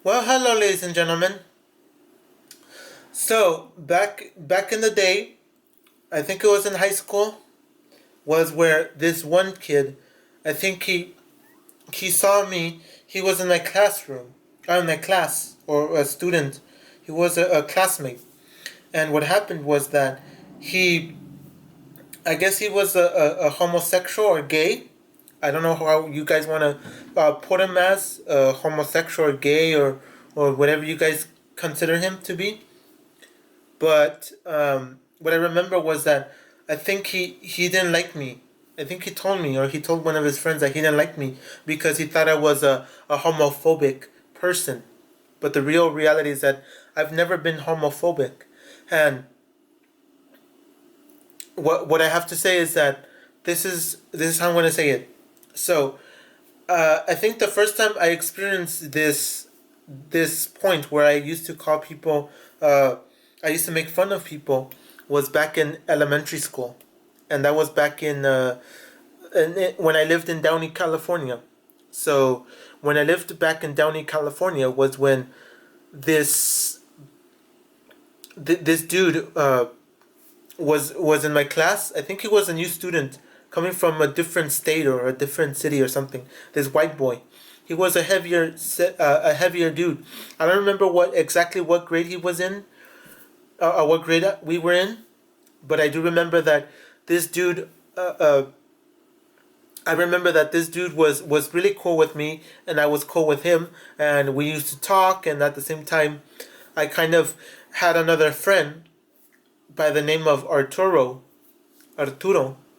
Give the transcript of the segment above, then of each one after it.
Well, hello, ladies and gentlemen. So back in the day, I think it was in high school, was where this one kid, I think he saw me. He was in my classroom, in my class, or a student. He was a classmate, and what happened was that he, I guess he was a homosexual or gay. I don't know how you guys want to put him as homosexual or gay or whatever you guys consider him to be. But what I remember was that I think he didn't like me. I think he told me, or he told one of his friends that he didn't like me because he thought I was a homophobic person. But the real reality is that I've never been homophobic. And what I have to say is that this is how I'm going to say it. So I think the first time I experienced this point where I used to call people, I used to make fun of people, was back in elementary school, and that was back when I lived in Downey, California. So when I lived back in Downey, California, was when this this dude was in my class. I think he was a new student coming from a different state or a different city or something. This white boy, he was a heavier dude. I don't remember what grade he was in, what grade we were in, but I do remember that this dude. I remember that this dude was really cool with me, and I was cool with him, and we used to talk. And at the same time, I kind of had another friend by the name of Arturo,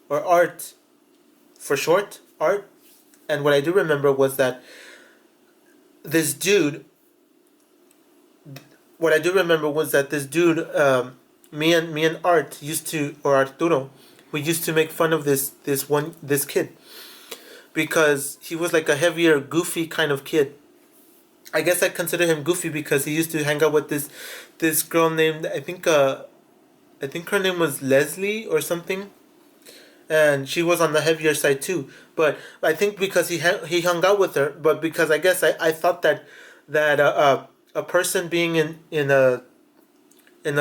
or Art for short, Art. And what I do remember was that this dude, what I do remember was that this dude, me and Art used to, or Arturo, we used to make fun of this kid because he was like a heavier, goofy kind of kid. I guess I consider him goofy because he used to hang out with this girl named, I think her name was Leslie or something, and she was on the heavier side too. But I think because he hung out with her, but because I guess I thought that a person being in a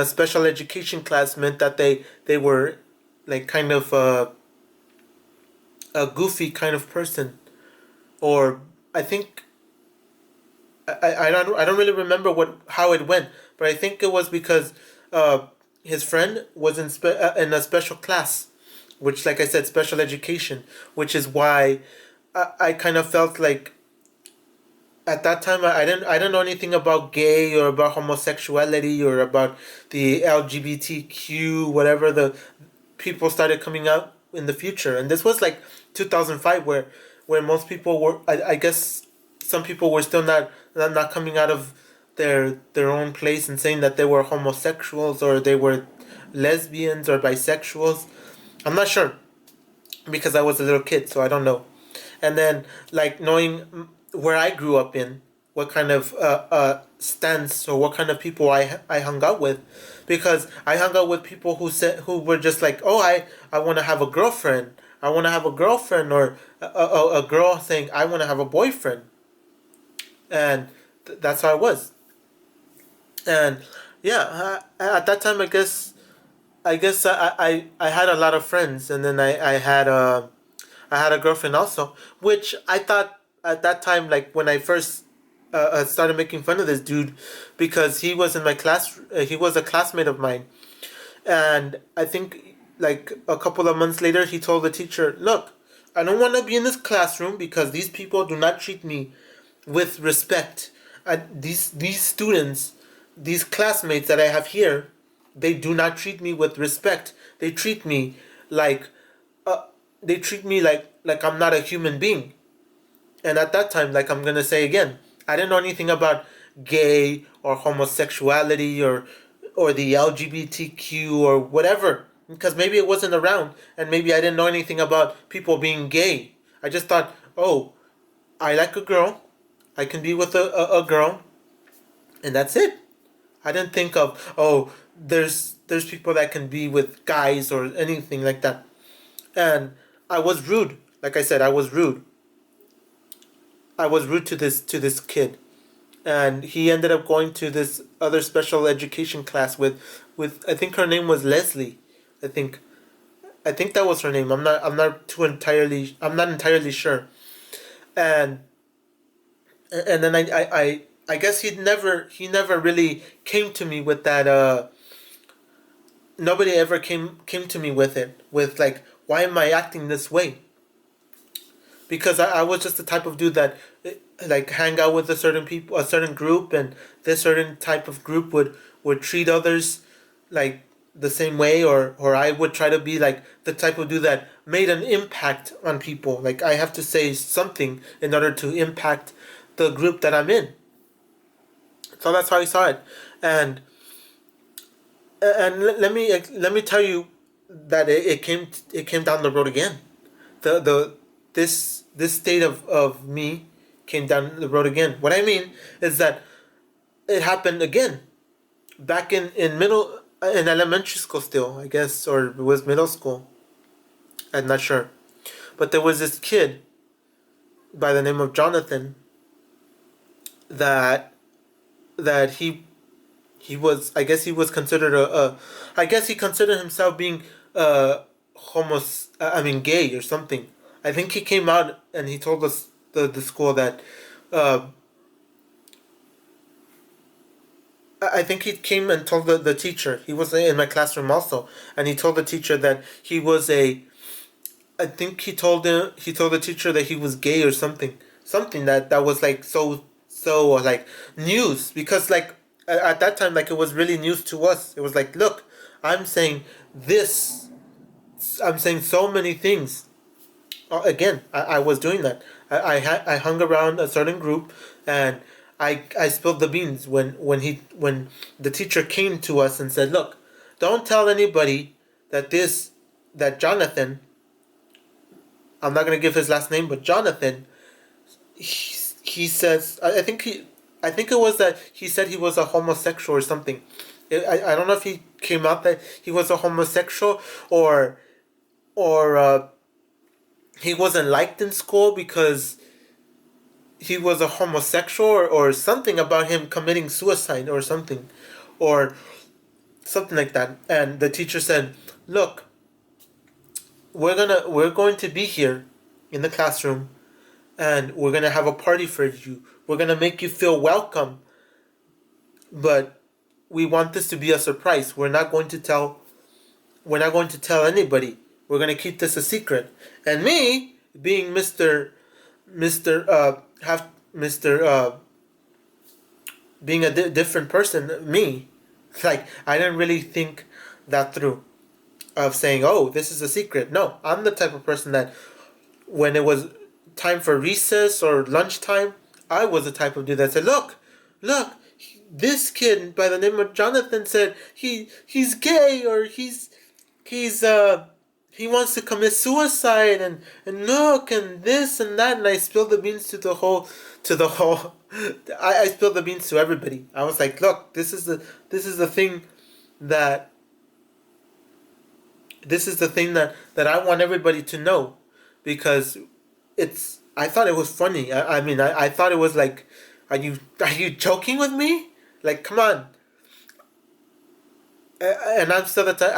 special education class meant that they were like kind of a goofy kind of person. Or I think I don't really remember what how it went, but I think it was because uh, his friend was in a special class, which, like I said, special education, which is why I kind of felt like at that time I didn't know anything about gay or about homosexuality or about the LGBTQ, whatever the people started coming out in the future. And this was like 2005, where most people were, I guess some people were still not coming out of their own place and saying that they were homosexuals or they were lesbians or bisexuals. I'm not sure because I was a little kid, so I don't know. And then, like, knowing where I grew up in, what kind of stance or what kind of people I hung out with, because I hung out with people who were just like, oh, I want to have a girlfriend, I want to have a girlfriend, or a girl saying I want to have a boyfriend, and that's how I was. And yeah, at that time, I guess I had a lot of friends, and then I had a girlfriend also, which I thought at that time, like when I first started making fun of this dude, because he was in my class, he was a classmate of mine, and I think like a couple of months later, he told the teacher, "Look, I don't want to be in this classroom because these people do not treat me with respect. These students, these classmates that I have here, they do not treat me with respect. They treat me like uh, like I'm not a human being." And at that time, like I'm gonna say again, I didn't know anything about gay or homosexuality or the LGBTQ or whatever, because maybe it wasn't around, and maybe I didn't know anything about people being gay. I just thought, oh, I like a girl, I can be with a girl, and that's it. I didn't think of, oh, there's people that can be with guys or anything like that. And I was rude. Like I said, I was rude. I was rude to this kid. and he ended up going to this other special education class with I think her name was Leslie. I think I think that was her name. I'm not entirely sure. And and then I guess he never really came to me with that nobody ever came to me with it, with like, why am I acting this way? Because I was just the type of dude that like hang out with a certain people, a certain group, and this certain type of group would treat others like the same way, or I would try to be like the type of dude that made an impact on people. Like I have to say something in order to impact the group that I'm in. So that's how I saw it. and let me tell you that it came down the road again. The this state of me came down the road again. What I mean is that it happened again back in elementary school still, I guess, or it was middle school. I'm not sure. But there was this kid by the name of Jonathan that that he was, I guess he was considered a I guess he considered himself being I mean gay or something. I think he came out and he told us the school that uh, I think he came and told the teacher. He was in my classroom also, and he told the teacher that he was a. I think he told the teacher that he was gay or something, something that was like so like news, because like at that time, like it was really news to us. It was like, look, I'm saying this, I'm saying so many things. Again, I was doing that. I hung around a certain group, and I spilled the beans when the teacher came to us and said, look, don't tell anybody that that Jonathan, I'm not gonna give his last name, but Jonathan, he says, I think it was that he said he was a homosexual or something. I don't know if he came out that he was a homosexual, or he wasn't liked in school because he was a homosexual, or something about him committing suicide or something, or something like that. And the teacher said, look, we're going to be here in the classroom, and we're gonna have a party for you. We're gonna make you feel welcome, but we want this to be a surprise. We're not going to tell anybody. We're gonna keep this a secret. And me, being Mr. Being a different person, me, like I didn't really think that through, of saying, oh, this is a secret. No, I'm the type of person that when it was time for recess or lunchtime, I was the type of dude that said, look, this kid by the name of Jonathan said he's gay, or he's he wants to commit suicide, and look, and this and that, and I spilled the beans to the whole I spilled the beans to everybody. I was like, look, this is the thing that that I want everybody to know, because I thought it was funny. I mean, I thought it was like, are you joking with me? Like, come on. And I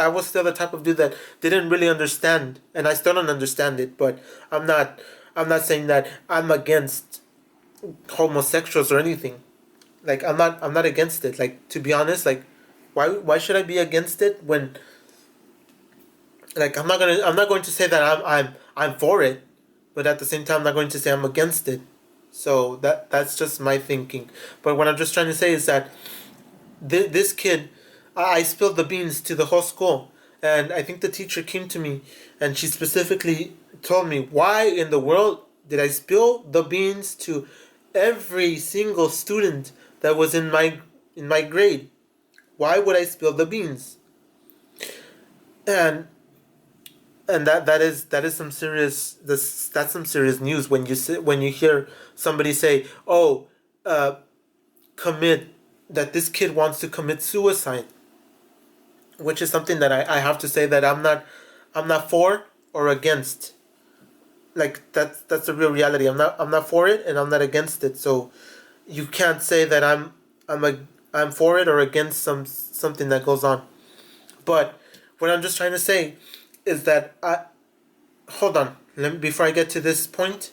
was still the type of dude that didn't really understand, and I still don't understand it. But I'm not I'm not saying that I'm against homosexuals or anything. Like I'm not against it. Like, to be honest, like why should I be against it when, like, I'm not going to say that I'm for it, but at the same time I'm not going to say I'm against it. So that's just my thinking. But what I'm just trying to say is that this kid, I spilled the beans to the whole school, and I think the teacher came to me, and she specifically told me, why in the world did I spill the beans to every single student that was in my grade? Why would I spill the beans? And that is some serious that's some serious news when when you hear somebody say, oh, uh, commit that this kid wants to commit suicide, which is something that I have to say that I'm not for or against. Like, that's the real reality. I'm not for it, and I'm not against it. So you can't say that I'm a I'm for it or against something that goes on. But what I'm just trying to say is that I hold on. Let me, before I get to this point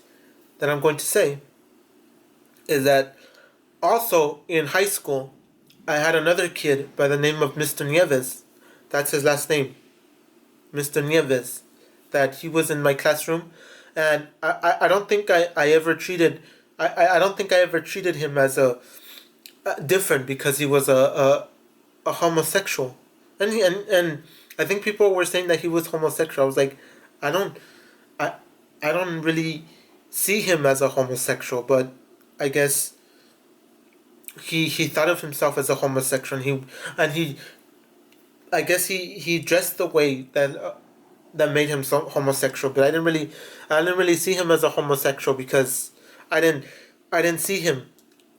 that I'm going to say is that also in high school I had another kid by the name of Mr. Nieves. That's his last name, Mr. Nieves. That he was in my classroom, and I don't think I ever treated I don't think I ever treated him as a different because he was a homosexual, and I think people were saying that he was homosexual. I was like, I don't I I don't really see him as a homosexual, but I guess he thought of himself as a homosexual. And he I guess he dressed the way that made him so homosexual. But I didn't really see him as a homosexual because I didn't I didn't see him.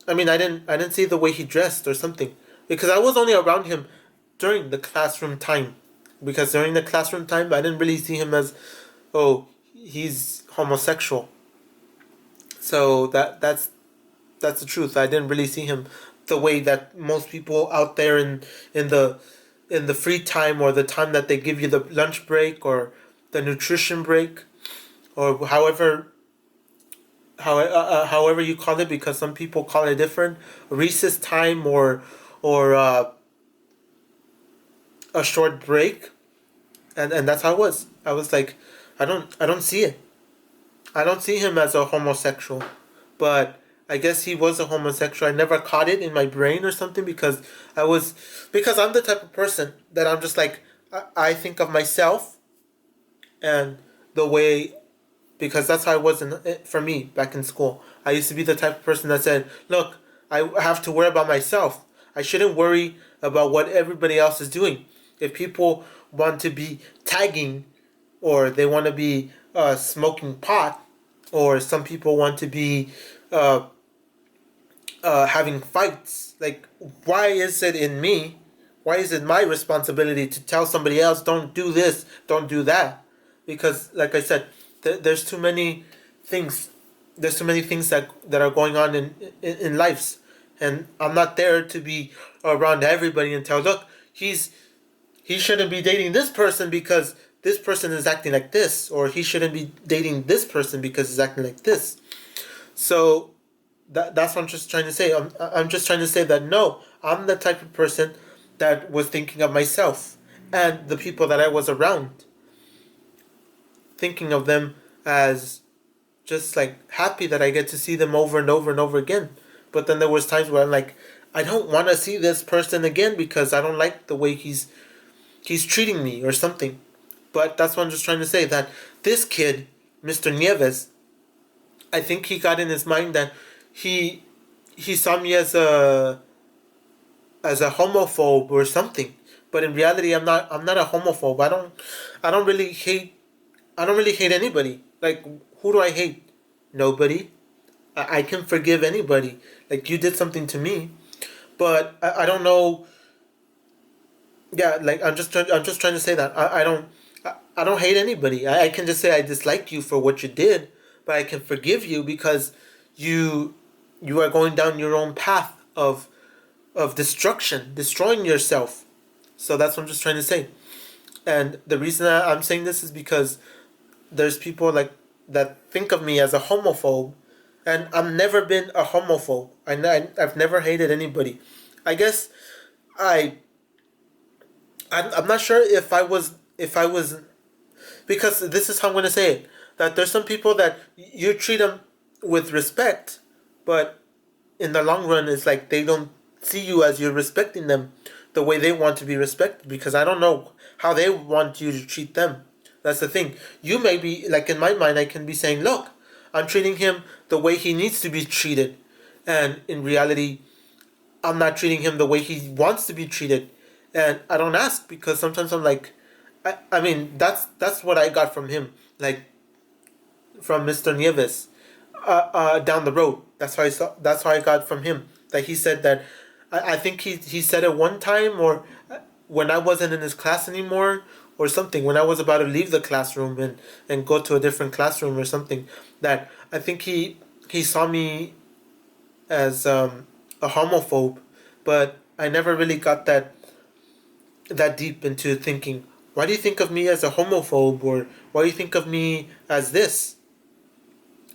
I mean, I didn't see the way he dressed or something because I was only around him during the classroom time. Because during the classroom time, I didn't really see him as, oh, he's homosexual. So that's the truth. I didn't really see him the way that most people out there in the in the free time or the time that they give you the lunch break or the nutrition break or however you call it, because some people call it different, recess time or a short break, and that's how it was. I was like, I don't see it. I don't see him as a homosexual, but I guess he was a homosexual. I never caught it in my brain or something because I'm the type of person that I'm just like I think of myself and the way, because that's how it was for me back in school. I used to be the type of person that said, "Look, I have to worry about myself. I shouldn't worry about what everybody else is doing. If people want to be tagging, or they want to be smoking pot, or some people want to be uh, having fights, like why is it in me? Why is it my responsibility to tell somebody else don't do this, don't do that?" Because, like I said, there's too many things. There's too many things that are going on in lives, and I'm not there to be around everybody and tell, look, he shouldn't be dating this person because this person is acting like this, or he shouldn't be dating this person because he's acting like this. So that's what I'm just trying to say. I'm just trying to say that no, I'm the type of person that was thinking of myself and the people that I was around, thinking of them as just like happy that I get to see them over and over and over again. But then there was times where I'm like, I don't want to see this person again because I don't like the way he's treating me or something. But that's what I'm just trying to say, that this kid, Mr. Nieves, I think he got in his mind that he he saw me as a homophobe or something. But in reality, I'm not a homophobe. I don't really hate anybody. Like, who do I hate? Nobody. I can forgive anybody. Like, you did something to me, but I don't know. Yeah, like I'm just trying to say that I don't hate anybody. I can just say I dislike you for what you did, but I can forgive you because you you are going down your own path of destruction, destroying yourself. So that's what I'm just trying to say. And the reason I'm saying this is because there's people like that think of me as a homophobe, and I've never been a homophobe. I've never hated anybody. I guess I I'm not sure if I was, because this is how I'm gonna say it, that there's some people that you treat them with respect, but in the long run, it's like they don't see you as you're respecting them the way they want to be respected, because I don't know how they want you to treat them. That's the thing. You may be, like in my mind, I can be saying, look, I'm treating him the way he needs to be treated. And in reality, I'm not treating him the way he wants to be treated. And I don't ask because sometimes I'm like, I mean, that's what I got from him. Like, from Mr. Nieves, down the road. That's how I saw. That's how I got from him. That he said that, I think he said it one time, or when I wasn't in his class anymore, or something. When I was about to leave the classroom and go to a different classroom or something, that I think he saw me a homophobe, but I never really got that deep into thinking, why do you think of me as a homophobe, or why do you think of me as this?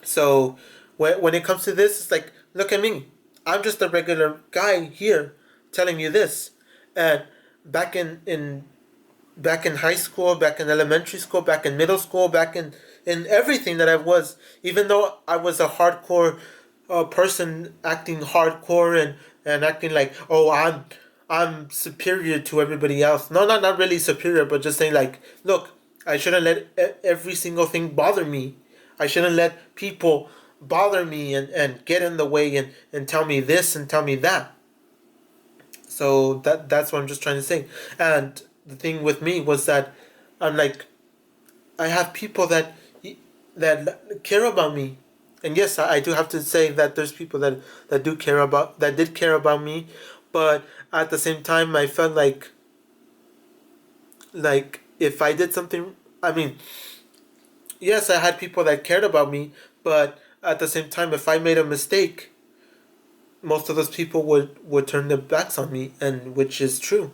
So when it comes to this, it's like, look at me. I'm just a regular guy here telling you this. And back back in high school, back in elementary school, back in middle school, back in everything that I was, even though I was a hardcore person acting hardcore and acting like, oh, I'm superior to everybody else. No, not really superior, but just saying like, look, I shouldn't let every single thing bother me. I shouldn't let people bother me and get in the way and tell me this and tell me that. So that's what I'm just trying to say. And the thing with me was that I'm like, I have people that care about me. And yes, I do have to say that there's people that do care about that did care about me, but at the same time I felt like if I did something, I mean, yes, I had people that cared about me, but at the same time, if I made a mistake, most of those people would turn their backs on me, and which is true.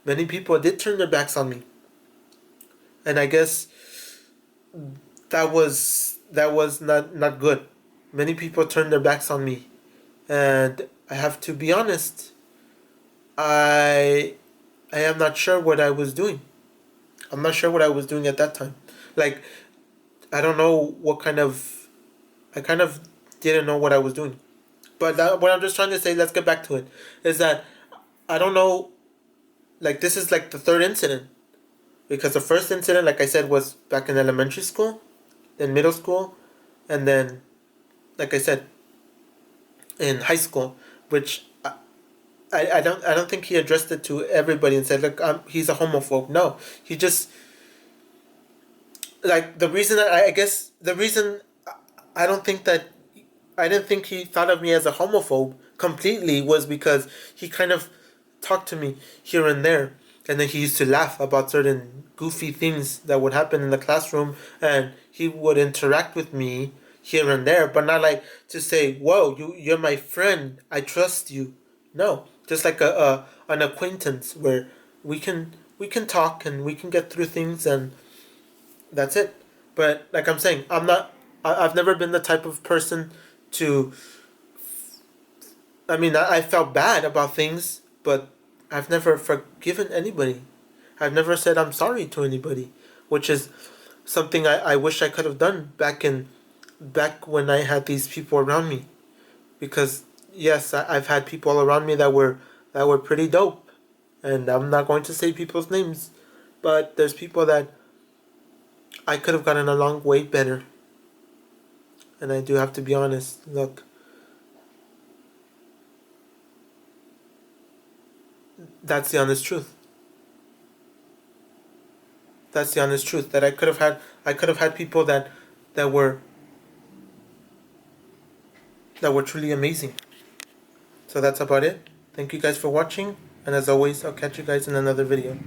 Many people did turn their backs on me, and I guess that was not good. Many people turned their backs on me, and I have to be honest. I I am not sure what I was doing. I'm not sure what I was doing at that time. Like, I don't know what kind of. I kind of didn't know what I was doing. But what I'm just trying to say, let's get back to it, is that I don't know. Like, this is like the third incident, because the first incident, like I said, was back in elementary school, then middle school, and then, like I said, in high school, which I don't think he addressed it to everybody and said, look, he's a homophobe. No, he just, like, the reason that I guess the reason I don't think that I didn't think he thought of me as a homophobe completely was because he kind of talked to me here and there, and then he used to laugh about certain goofy things that would happen in the classroom, and he would interact with me here and there, but not like to say, "Whoa, you're my friend. I trust you." No, just like a an acquaintance where we can talk and we can get through things, and that's it. But like I'm saying, I'm not. I've never been the type of person to. I mean, I felt bad about things, but I've never forgiven anybody. I've never said I'm sorry to anybody, which is something I wish I could have done back when I had these people around me. Because yes, I've had people around me that were pretty dope, and I'm not going to say people's names, but there's people that I could have gotten along way better. And I do have to be honest. Look, that's the honest truth. That's the honest truth. That I could have had people that were that were truly amazing. So that's about it. Thank you guys for watching, and as always, I'll catch you guys in another video.